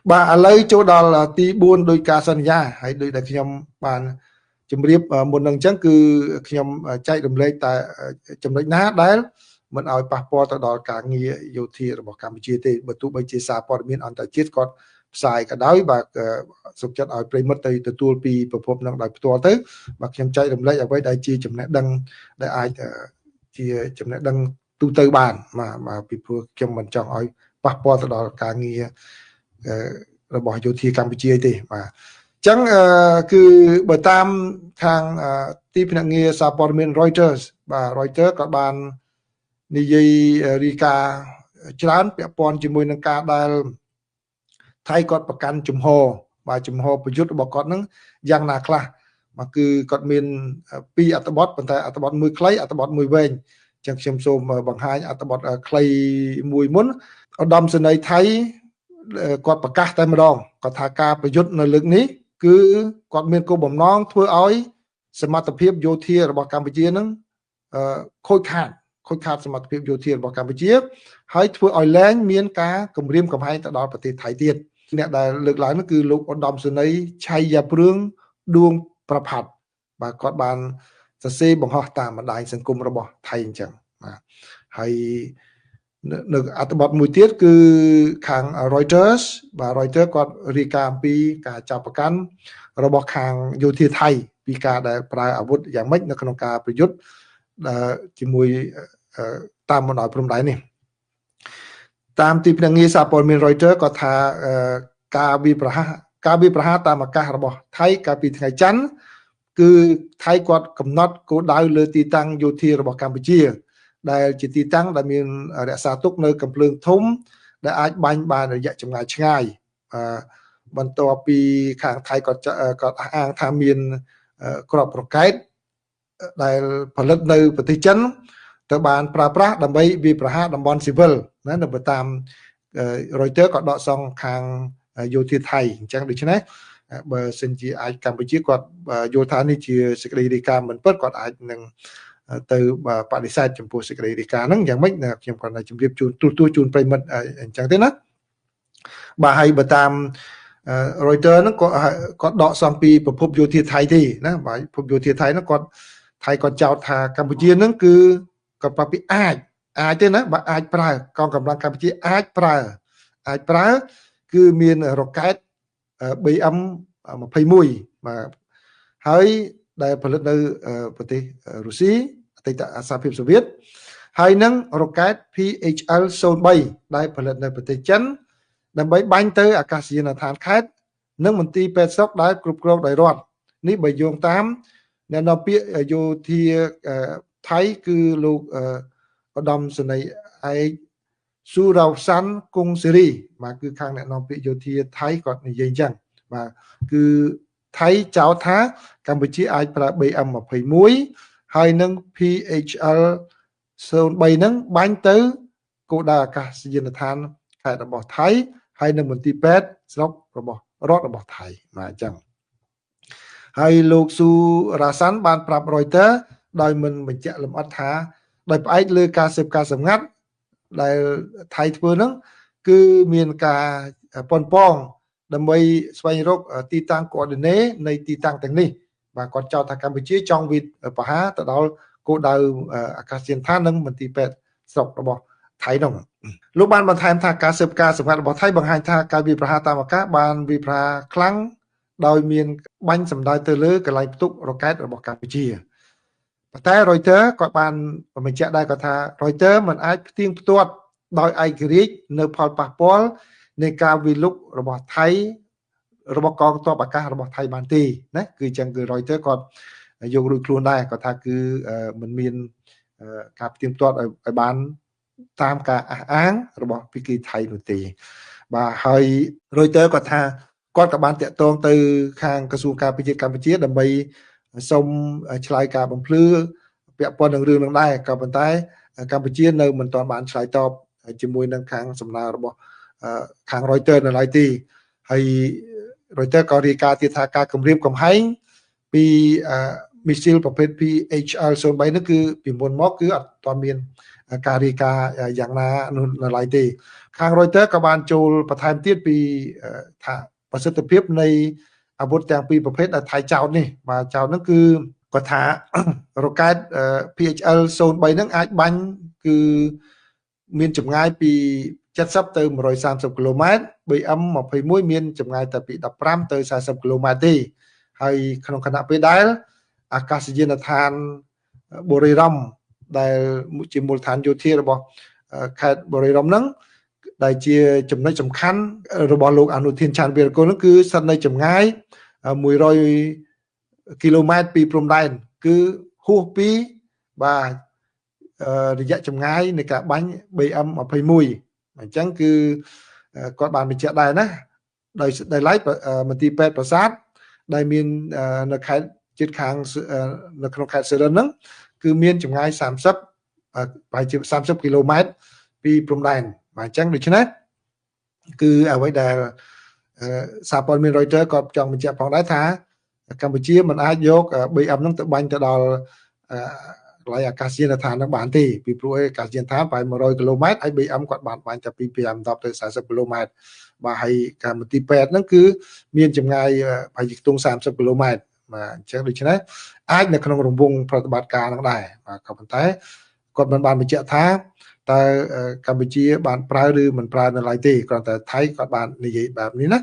bà lấy chỗ đó là tí buôn đôi ca sân nhà hay đôi đặc nhầm bàn chấm riệp một lần chẳng cứ nhầm chạy đầm lên tại chấm lấy ná đấy mình ao passport đó cả nghĩa yêu thi rồi Campuchia thì bật tụ bây chia xa port miền anh tại chết còn xài cả đói và sụp chất ao play mất tay từ tour pi perform năng đại tour tới và nhầm chạy đầm lên ở với đại chi chấm nét đăng đại ai chia chấm nét đăng tu tư bàn mà people trong mình chọn ao passport đó cả nghĩa rồi bỏ vô thi Campuchia thì mà chẳng cứ bởi tam thang tiếp nhận nghe support miền Reuters và Reuters các bạn đi Rika chán bị pon chỉ mùi nâng ca đài thay cọtประกัน chùm hồ và chùm hồประยุทธ์บอกcọt nâng giang nà khla mà cứ cọt miền pi atabot bên tai atabot mùi clay atabot mùi ven chẳng xem xôm bằng hai atabot clay mùi muốn ở đầm sân này thấy cọt ประกาศ តែម្ដង គាត់ថាការប្រយុទ្ធនៅលើកនេះគឺគាត់មានគោលបំណងធ្វើឲ្យសមត្ថភាពយោធារបស់កម្ពុជានឹងខូចខាតសមត្ថភាពយោធារបស់កម្ពុជាហើយធ្វើឲ្យលែងមានការគំរាមកំហែងទៅដល់ប្រទេសថៃទៀតអ្នកដែលលើកឡើងនោះគឺលោកឧត្តមសេនីយ៍ឆៃយ៉ាព្រឿងដួងប្រផាត់បាទគាត់បានសរសេរបង្ហោះតាមបណ្ដាញសង្គមរបស់ថៃអញ្ចឹងបាទហើយនៅអត្ថបទមួយទៀតគឺខាង Reuters បាទ Reuters គាត់រាយការណ៍អំពីការចាប់ប្រកាន់របស់ខាងយោធាថៃពីការដែលប្រើអាវុធយ៉ាងម៉េចនៅក្នុងការប្រយុទ្ធជាមួយតាមបណ្ដោយព្រំដែននេះតាមទីភ្នាក់ងារសារព័ត៌មាន Reuters ក៏ថាការវាយប្រហារតាមអាកាសរបស់ថៃកាលពីថ្ងៃច័ន្ទគឺថៃគាត់កំណត់គោលដៅលើទីតាំងយោធារបស់កម្ពុជាដែលជាទីតាំងដែលមានរក្សាទុកនៅកំភ្លើងធំដែលអាចបាញ់បានរយៈចម្ងាយឆ្ងាយបន្ទាប់ពីខាងថៃគាត់អះអាងថាមានគ្រាប់រ៉ុកែតដែលផលិតនៅប្រទេសចិនទៅបានប្រើប្រាស់ដើម្បីវាយប្រហារតំបន់ស៊ីវិលណានៅតាម Reuters ក៏ដកសងខាងយោធាថៃអញ្ចឹងដូច្នេះបើសិនជាអាចកម្ពុជាគាត់យល់ថានេះជាសេចក្តីរាយការណ៍មិនពិតគាត់អាចនឹងទៅបដិសេធចំពោះសេចក្តីរាយការណ៍ហ្នឹងយ៉ាងម៉េចខ្ញុំគាត់ជម្រាបជូនទូជូនប្រិមិត្តអញ្ចឹងទេណាបាទហើយបើតាម Reuters ហ្នឹងគាត់ដកសងពីប្រភពយោធាថៃទេណាបាទប្រភពយោធាថៃហ្នឹងថៃគាត់ចោទថាកម្ពុជាហ្នឹងគឺគាត់ប្រាប់ពីអាចទេណាបើអាចប្រើកងកម្លាំងកម្ពុជាអាចប្រើគឺមានរ៉ុកែត BM-21 បាទហើយដែលផលិតនៅប្រទេសរុស្ស៊ីអតីតសហភាពសូវៀតហើយនឹងរ៉ុកែត PHL-03 ដែលផលិតនៅប្រទេសចិនដើម្បីបាញ់ទៅអាកាសយានដ្ឋានខេត្តនិងមន្ទីរពេទ្យស្រុកដែលគ្រប់គ្រងដោយរដ្ឋនេះបើយោងតាមអ្នកនាំពាក្យយោធាថៃគឺលោកឧត្តមសេនីយ៍ឯកស៊ូរ៉ាវសាន់គង់សេរីបាទគឺខាងអ្នកនាំពាក្យយោធាថៃគាត់និយាយអញ្ចឹងបាទគឺថៃចោទថាកម្ពុជាអាចប្រើ BM-21 ហើយនឹង PHL-03 ហ្នឹងបាញ់ទៅគោលដៅអាកាសយានដ្ឋានខេត្តរបស់ថៃហើយនឹងមន្ទីរពេទ្យស្រុករបស់រដ្ឋរបស់ថៃបាទអញ្ចឹងហើយលោកស៊ូរ៉ាសាន់បានប្រាប់ Reuters ដោយមិនបញ្ជាក់លម្អិតថាដោយផ្អែកលើការស៊ើបការសម្ងាត់ដែលថៃធ្វើហ្នឹងគឺមានការប៉ុនប៉ងដើម្បីស្វែងរកទីតាំង coordinate នៃទីតាំងទាំងនេះបាទគាត់ចោទថាកម្ពុជាចង់វិបហាទៅដល់គោលដៅអាកាសយានដ្ឋាននិងមន្ទីរពេទ្យស្រុករបស់ថៃនោះលោកបានបន្ថែមថាការស៊ើបការសម្ងាត់របស់ថៃបង្ហាញថាការវាយប្រហារតាមអាកាសបានវាយប្រហារខ្លាំងដោយមានបាញ់សម្ដៅទៅលើកន្លែងផ្ទុករ៉ុកែតរបស់កម្ពុជាប៉ុន្តែ Reuters គាត់បានបញ្ជាក់ដែរគាត់ថា Reuters មិនអាចផ្ទៀងផ្ទាត់ដោយឯករាជ្យនៅផលប៉ះពាល់នៃការវិលុករបស់ថៃរបស់កងទ័ពអាកាសរបស់ថៃបានទេណាគឺអញ្ចឹងគឺ Reuters គាត់យករួចខ្លួនដែរគាត់ថាគឺមិនមានការផ្ទៀងផ្ទាត់ឲ្យបានតាមការអះអាងរបស់ភាគីថៃនោះទេបាទហើយ Reuters គាត់ថាគាត់ក៏បានតាក់ទងទៅខាងក្រសួងការពារជាតិកម្ពុជាដើម្បីសូមឆ្លើយការបំភ្លឺពាក់ព័ន្ធនឹងរឿងនឹងដែរក៏ប៉ុន្តែកម្ពុជានៅមិនទាន់បានឆ្លើយតបជាមួយនឹងខាងសំណើរបស់ខាង Reuters នៅឡើយទេហើយ Reuters ក៏រាយការណ៍ទៀតថាការគម្រាមកំហែងពី missile ប្រភេទ PHL-03 នោះគឺពីមុនមកគឺអត់ទាន់មានការរាយការណ៍យ៉ាងណានៅឡើយទេខាង Reuters ក៏បានចូលបន្ថែមទៀតពីថាប្រសិទ្ធភាពនៃអាវុធទាំងពីរប្រភេទដែលថៃចោទនេះបាទចោទហ្នឹងគឺគាត់ថារ៉ុកែត PHL-03 ហ្នឹងអាចបាញ់គឺមានចម្ងាយពី70ទៅ130គីឡូម៉ែត្រ BM21 មានចម្ងាយតែពី15ទៅ40គីឡូម៉ែត្រទេហើយក្នុងខណៈពេលដែលអាកាសយានដ្ឋានបុរីរំដែលជាមូលដ្ឋានយោធារបស់ខេត្តបុរីរំហ្នឹងដែលជាចំណុចសំខាន់របស់លោកអនុធានឆានវីរកុលហ្នឹងគឺស្ថិតនៅចម្ងាយ100គីឡូម៉ែត្រពីព្រំដែនគឺហួសពីបាទរយៈចម្ងាយនៃការបាញ់ BM21 អញ្ចឹងគឺគាត់បានបញ្ជាក់ដែរណាដោយឡែកមន្ទីរពេទ្យប្រាសាទដែលមាននៅខេត្តជិតខាងនៅក្នុងខេត្តសុរិន្ទហ្នឹងគឺមានចម្ងាយ30ប្រហែលជា30គីឡូម៉ែត្រពីព្រំដែនបាទអញ្ចឹងដូច្នេះគឺអ្វីដែលសារព័ត៌មាន Reuters ក៏ចង់បញ្ជាក់ផងដែរថាកម្ពុជាមិនអាចយក BM ហ្នឹងទៅបាញ់ទៅដល់កន្លែងអាកាសយានដ្ឋានហ្នឹងបានទេពីព្រោះអាកាសយានដ្ឋានប្រហែល100គីឡូម៉ែត្រហើយ BM គាត់បានបាញ់តែពី10ទៅ40គីឡូម៉ែត្របាទហើយកម្មវិធីពេទ្យហ្នឹងគឺមានចម្ងាយប្រហែលជាខ្ទង់30គីឡូម៉ែត្របាទអញ្ចឹងដូច្នេះអាចនៅក្នុងរង្វង់ប្រតិបត្តិការហ្នឹងដែរបាទក៏ប៉ុន្តែគាត់មិនបានបញ្ជាក់ថាតើកម្ពុជាបានប្រើឬមិនប្រើនៅឡើយទេគ្រាន់តែថៃគាត់បាននិយាយបែបនេះណា